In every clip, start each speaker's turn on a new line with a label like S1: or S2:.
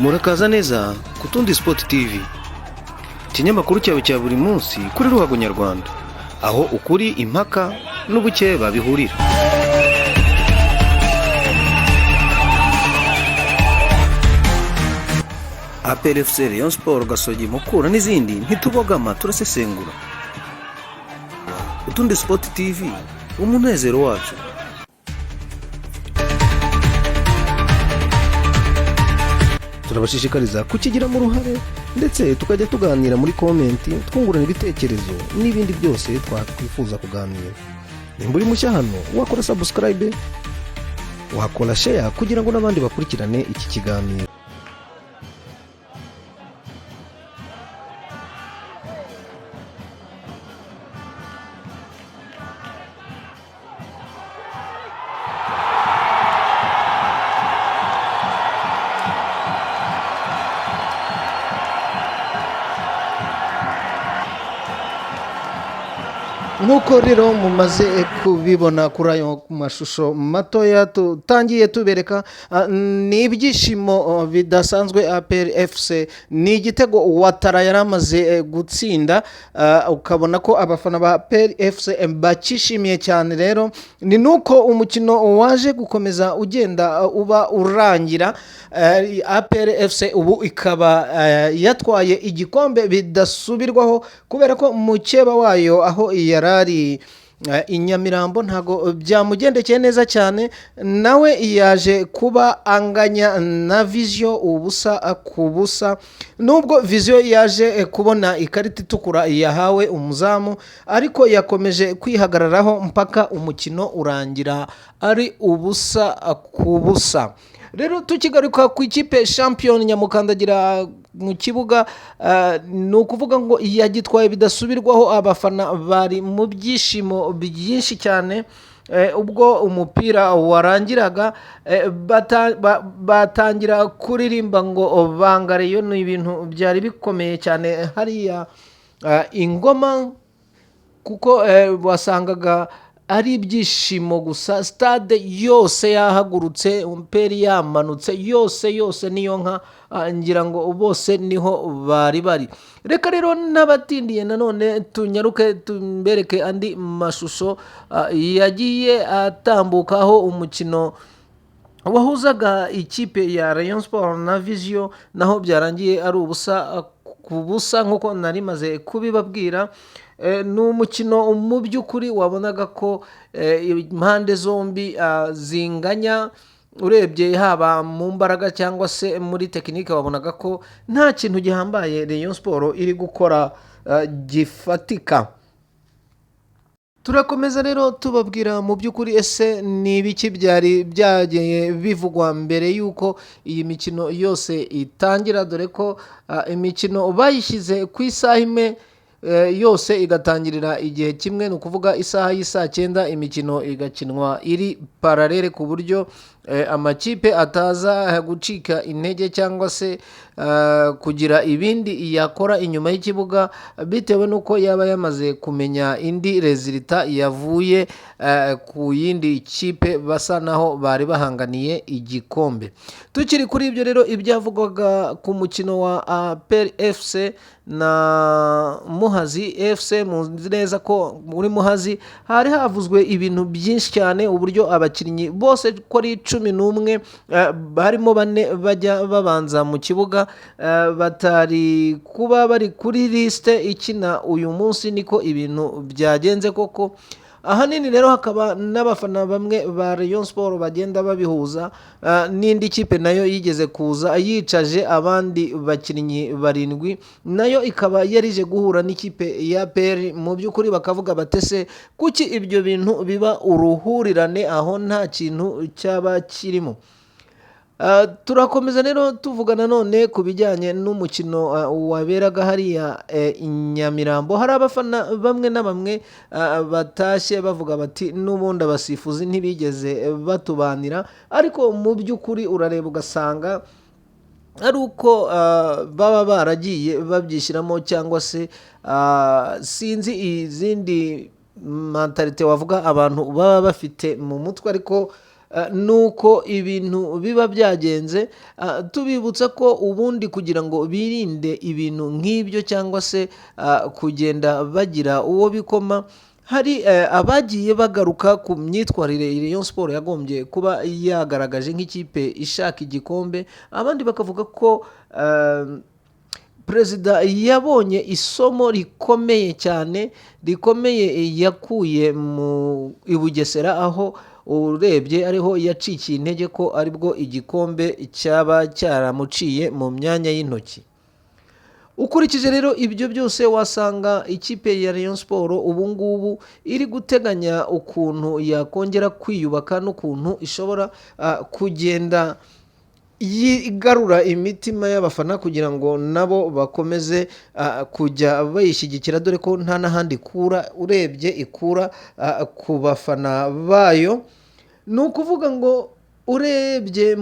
S1: Murakaza neza ku Tundi Sport TV, ikinyamakuru cyawe cya buri munsi kuri Ruhago Nyarwanda, aho ukuri, impaka n'ubuke babihurira. APR FC, Rayon Sport, Gasogi, Mukura n'izindi ntitubogama, turasesengura. Utundi Sport TV, umunezero wacu. Turabashishikariza kukigiramo uruhare ndetse tukajya tuganira muri komenti, twungurana ibitekerezo n'ibindi byose twakwifuza kuganira. Nimba uri mushya hano, wakora subscribe, wakora share kugira ngo n'abandi bakurikirane iki kiganiro. Nkuko rero mumaze kubibona kuri ayo mashusho matoya tutangiye tubereka, ni ibyishimo bidasanzwe. APR FC ni igitego Ouattara yaramaze gutsinda, ukabona ko abafana ba APR FC bakishimiye cyane. Rero ni nuko umukino waje gukomeza ugenda uba urangira. APR FC ubu ikaba yatwaye igikombe bidasubirwaho, kubera ko mukeba wayo aho yarari Inyamirambo ntago byamugendekeye neza cyane, nawe yaje kuba anganya na Vision ubusa ku busa. Nubwo Vision yaje kubona ikarita itukura yahawe umuzamu, ariko yakomeje kwihagararaho mpaka umukino urangira ari ubusa ku busa. Rero tukigaruka ku ikipe champion Nyamukandagira mu kibuga, ni ukuvuga ngo yagitwaye bidasubirwaho. Abafana bari mu byishimo byinshi cyane. Ubwo umupira warangiraga, batangira kuririmba ngo bangareyo. Ni ibintu byari bikomeye cyane hariya ingoma, kuko wasangaga ari ibyishimo gusa. Stade yose yahagurutse, umupira yamanutse, yose niyo nka, ngira ngo bose niho bari. Reka rero n'abatindiye nanone tunyaruke tumbereke andi mashusho yagiye atambukaho umukino wahuzaga ikipe ya Rayon Sport na Vision, naho byarangiye ari ubusa ku busa nk'uko nari maze kubibabwira. Ni umukino mu by'ukuri wabonaga ko impande zombi zinganya. Urebye haba mu mbaraga cyangwa se muri tekinike, wabonaga ko nta kintu gihambaye Rayon Sport iri gukora gifatika. Turakomeza rero tubabwira mu by'ukuri ese ni ibiki byari byagiye bivugwa mbere y'uko iyi mikino yose itangira, dore ko imikino bayishyize ku isaha imwe, yose igatangirira igihe kimwe. Ni ukuvuga isaha y'isaa 9 imikino igakinwa iri paralele, ku buryo amakipe ataza gucika intege cyangwa se kugira ibindi yakora inyuma y'ikibuga, bitewe n'uko yaba yamaze kumenya indi resulta yavuye ku yindi kipe basa naho bari bahanganiye igikombe. Tukiri kuri ibyo rero, ibyavugwaga ku mukino wa APR FC na Muhazi FC, muzi neza ko muri Muhazi hari havuzwe ibintu byinshi cyane, uburyo abakinnyi bose ko ari 11 barimo 4 bajya babanza mu kibuga batari kuba bari kuri liste ikina uyu munsi. Niko ibintu byagenze koko. Ahanini rero hakaba n'abafana bamwe ba Rayon Sport bagenda babihuza n'indi kipe nayo yigeze kuza yicaje abandi bakinnyi 7, nayo ikaba yarije guhura n'ikipe ya APR. Mu by'ukuri bakavuga batese kuki ibyo bintu biba uruhurirane aho nta kintu cyaba kirimo. Turakomeza rero tuvugana none ku bijyanye n'umukino waberaga hariya Inyamirambo. Hari abafana bamwe na bamwe batashye bavuga bati n'ubundi abasifuzi ntibigeze batubanira, ariko mu by'ukuri urareba ugasanga ari uko baba baragiye babyishyiramo, cyangwa se sinzi izindi mentalite wavuga abantu baba bafite mu mutwe. Ariko nuko ibintu biba byagenze. Tubibutsa ko ubundi kugira ngo birinde ibintu nk'ibyo cyangwa se kugenda bagira uwo bikoma, hari abagiye bagaruka ku myitwarire Rayon Sports yagombye kuba yagaragaje nk'ikipe ishaka igikombe, abandi bakavuga ko perezida yabonye isomo rikomeye cyane, rikomeye yakuye i Bugesera, aho urebye ariho yacikiye intege ko aribwo igikombe cyaba cyaramuciye mu myanya y'intoki. Ukurikije rero ibyo byose wasanga ikipe ya Rayon Sports ubu ngubu iri guteganya ukuntu yakongera kwiyubaka n'ukuntu ishobora kugenda igarura imitima y'abafana kugira ngo nabo bakomeze kujya bayishyigikira, dore ko nta n'ahandi urebye ikura ku bafana bayo. Ni ukuvuga ngo urebye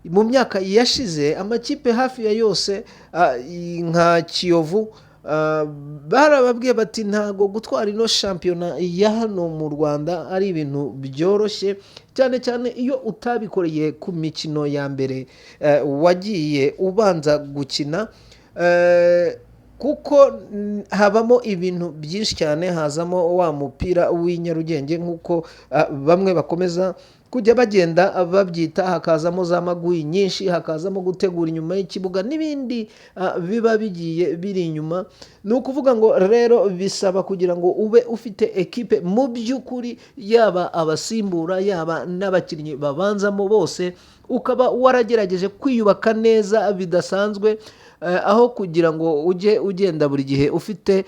S1: mu myaka yashize amakipe hafi ya yose nka Kiyovu barababwiye bati ntago gutwara ino shampiyona ya hano mu Rwanda ari ibintu byoroshye, cyane cyane iyo utabikoreye ku mikino ya mbere wagiye ubanza gukina, kuko habamo ibintu byinshi cyane, hazamo wa mupira w'inyarugenge nk'uko bamwe bakomeza kujya bagenda babyita, hakazamo za maguyi nyinshi, hakazamo gutegura inyuma y'ikibuga n'ibindi biba bigiye biri inyuma. Ni ukuvuga ngo rero bisaba kugira ngo ube ufite ekipe mu by'ukuri, yaba abasimbura yaba n'abakinnyi babanzamo bose, ukaba waragerageje kwiyubaka neza bidasanzwe, aho kugira ngo ujye ugenda buri gihe ufite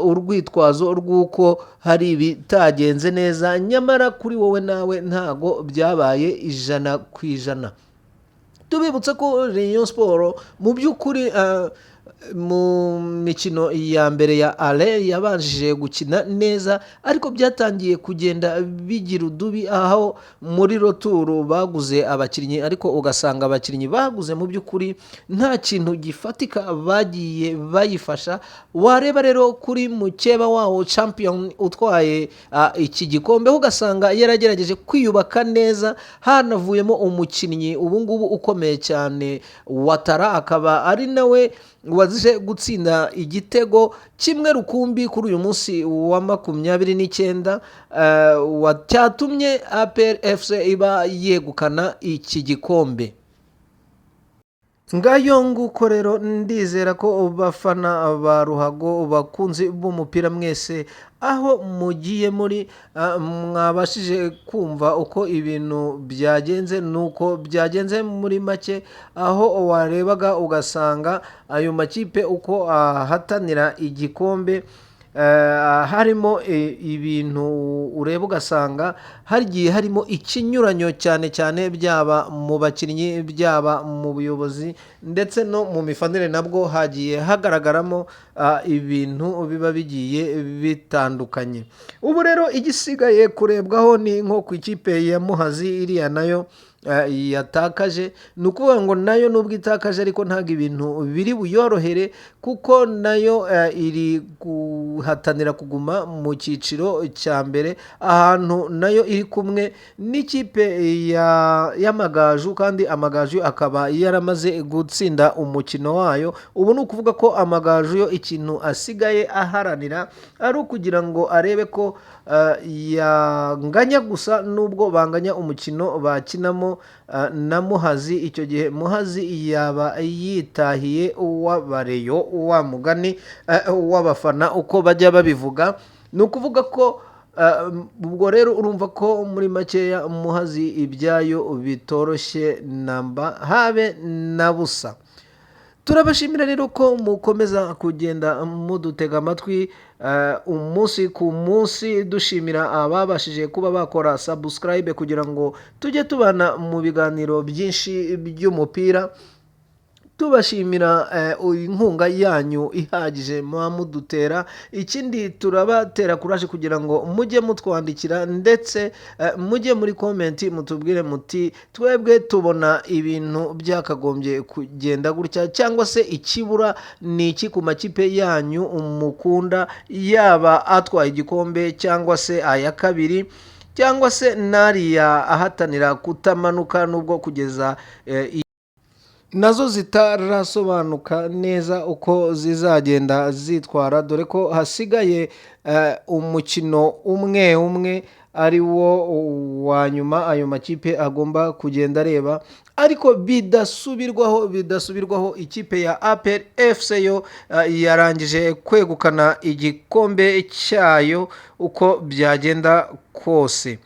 S1: urwitwazo rw'uko hari ibitagenze neza, nyamara kuri wowe nawe ntago byabaye 100%. Tubibutsa ko Rayon Sports mu by'ukuri mu mikino ya mbere ya ale yabanjije gukina neza, ariko byatangiye kugenda bigira udubi, aho muri roturu baguze abakinnyi ariko ugasanga abakinnyi baguze mu by'ukuri nta kintu gifatika bagiye bayifasha. Wareba rero kuri mukeba wawo champion utwaye iki gikombe, ugasanga yaragerageje kwiyubaka neza, hanavuyemo umukinnyi ubu ngubu ukomeye cyane Watara, akaba ari nawe waje gutsinda igitego kimwe rukumbi kuri uyu munsi wa 29 cyatumye APR FC iba yegukana iki gikombe. Ngayo nguko rero, ndizera ko bafana ba Ruhago, bakunzi b'umupira mwese aho mugiye muri, mwabashije kumva uko ibintu byagenze, nuko byagenze muri make, aho warebaga ugasanga ayo makipe uko ahatanira igikombe harimo ibintu ureba ugasanga hagiye harimo ikinyuranyo cyane cyane, byaba mu bakinnyi byaba mu buyobozi ndetse no mu mifanire nabwo hagiye hagaragaramo ibintu biba bigiye bitandukanye. Ubu rero igisigaye kurebwaho ni nko ku ikipe ya Muhazi, iriya nayo yatakaje. Ni ukuvuga ngo nayo nubwo itakaje ariko ntabwo ibintu biri buyorohere, kuko nayo iri guhatanira kuguma mu cyiciro cya mbere, ahantu nayo iri kumwe n'ikipe y'Amagaju, kandi Amagaju akaba yaramaze gutsinda umukino wayo. Ubu ni ukuvuga ko Amagaju yo ikintu asigaye aharanira ari ukugira ngo arebe ko yanganya gusa, nubwo banganya umukino bakinamo na Muhazi, icyo gihe Muhazi yaba yitahiye uw'abareyo, wa mugani w'abafana uko bajya babivuga. Ni ukuvuga ko ubwo rero urumva ko muri makeya Muhazi ibyayo bitoroshye namba habe na busa. Turabashimira rero ko mukomeza kugenda mudutega amatwi umunsi ku munsi, dushimira ababashije kuba bakora subscribe kugira ngo tujye tubana mu biganiro byinshi by'umupira. Tubashimira inkunga yanyu ihagije muba mudutera. Ikindi turabatera kuraje kugira ngo mujye mutwandikira, ndetse mujye muri komenti mutubwire muti twebwe tubona ibintu byakagombye kugenda gutya, cyangwa se ikibura ni iki ku makipe yanyu mukunda, yaba atwaye igikombe cyangwa se aya kabiri, cyangwa se n'ariya ahatanira kutamanuka nubwo kugeza nazo zitarasobanuka neza uko zizagenda zitwara, dore ko hasigaye umukino umwe umwe ari wo wa nyuma ayo makipe agomba kugenda areba, ariko bidasubirwaho ikipe ya APR FC yo yarangije kwegukana igikombe cyayo uko byagenda kose.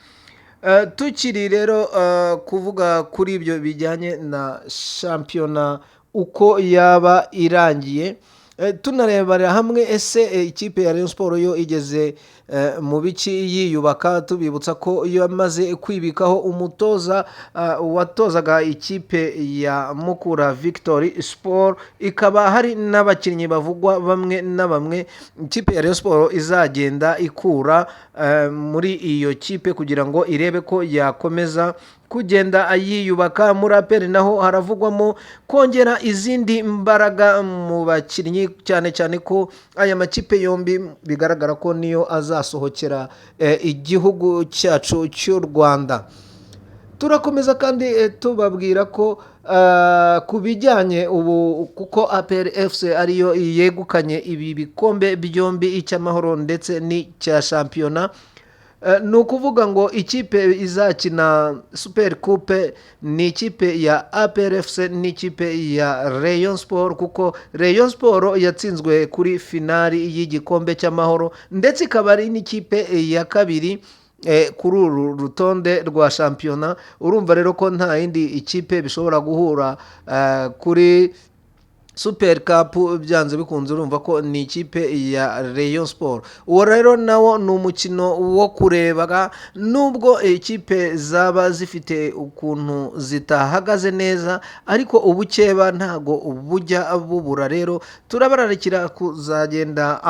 S1: Tukiri rero kuvuga kuri ibyo bijyanye na shampiyona uko yaba irangiye, tunarebera hamwe ese ikipe ya Rayon Sport yo igeze mu biki yiyubaka, tubibutsa ko yamaze kwibikaho umutoza watozaga ikipe ya Mukura Victory Sport, ikaba hari n'abakinnyi bavugwa bamwe na bamwe ikipe ya Rayon Sport izagenda ikura muri iyo kipe kugira ngo irebe ko yakomeza kugenda yiyubaka. Muri APR naho haravugwamo kongera izindi mbaraga mu bakinnyi, cyane cyane ko aya makipe yombi bigaragara ko niyo azasohokera igihugu cyacu cy'u Rwanda. Turakomeza kandi tubabwira ko ku bijyanye ubu kuko APR FC ariyo yegukanye ibi bikombe byombi, icy'amahoro ndetse n'icya shampiyona, ni ukuvuga ngo ikipe izakina Super Coupe ni ikipe ya APR FC n'ikipe ya Rayon Sport, kuko Rayon Sport yatsinzwe kuri finali y'igikombe cy'amahoro ndetse ikaba ari n'ikipe ya kabiri kuri uru rutonde rwa shampiyona. Urumva rero ko nta yindi ikipe bishobora guhura kuri Super Cup, byanze bikunze urumva ko ni ikipe ya Rayon Sport. Uwo rero nawo ni umukino wo kurebaga, nubwo ikipe zaba zifite ukuntu zitahagaze neza, ariko ubukeba ntago bujya bubura. Rero turabararikira kuzagenda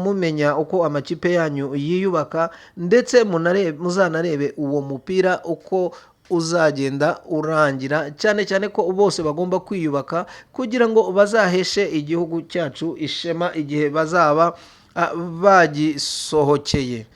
S1: mumenya uko amakipe yanyu yiyubaka, ndetse muzanarebe uwo mupira uko uzagenda urangira, cyane cyane ko bose bagomba kwiyubaka kugira ngo bazaheshe igihugu cyacu ishema igihe bazaba bagisohokeye.